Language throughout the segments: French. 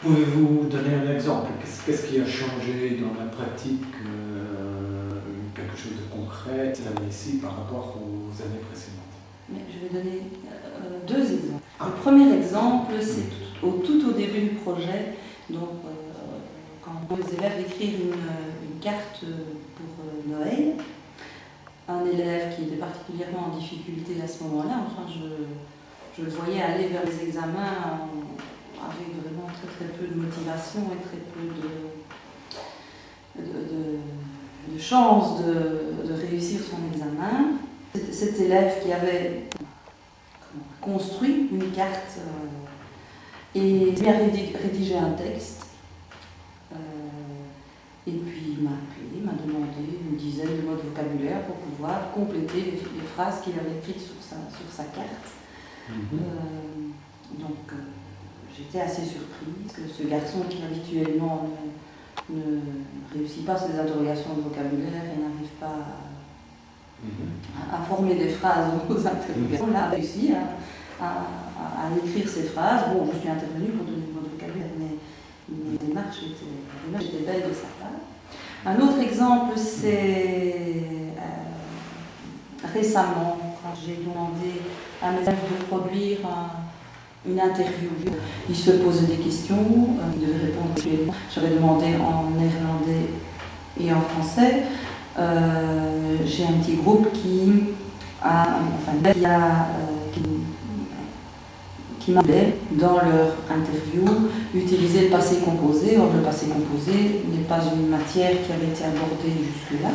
Pouvez-vous donner un exemple? Qu'est-ce qui a changé dans la pratique, quelque chose de concret cette année-ci par rapport aux années précédentes? Je vais donner deux exemples. Le premier exemple, c'est tout au début du projet, donc quand les élèves écrivent une carte pour Noël. Un élève qui était particulièrement en difficulté à ce moment-là, enfin je le voyais aller vers les examens avec vraiment très peu de motivation et très peu de chances de réussir son examen. Cet élève qui avait construit une carte et bien rédigé un texte. Et puis il m'a appelé, m'a demandé une dizaine de mots de vocabulaire pour pouvoir compléter les phrases qu'il avait écrites sur sa carte. Donc j'étais assez surprise que ce garçon qui habituellement ne réussit pas ses interrogations de vocabulaire et n'arrive pas à former des phrases aux interrogations, il a réussi à écrire ces phrases. Bon, je suis intervenue pour donner le mot de vocabulaire, mais la démarche était belle de sa part. Un autre exemple, c'est récemment, quand j'ai demandé à mes élèves de produire une interview. Ils se posaient des questions, ils devaient répondre actuellement. J'avais demandé en néerlandais et en français. J'ai un petit groupe qui m'a aidé dans leur interview utiliser le passé composé. Or, le passé composé n'est pas une matière qui avait été abordée jusque-là.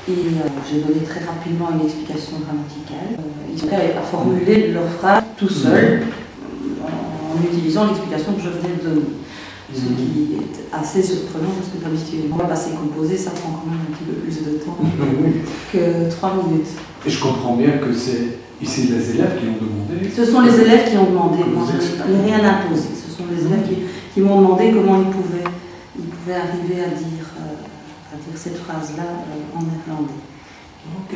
Et j'ai donné très rapidement une explication grammaticale. Ils ont prêts à formuler leur phrase tout seuls en utilisant l'explication que je venais de donner. Ce qui est assez surprenant parce que habituellement, le passé composé, ça prend quand même un petit peu plus de temps que 3 minutes. Et je comprends bien que c'est ici les élèves qui ont demandé. Ce sont les élèves qui ont demandé. Moi, je n'ai rien imposé. Ce sont les élèves qui m'ont demandé comment ils pouvaient arriver à dire cette phrase-là en néerlandais. Ok.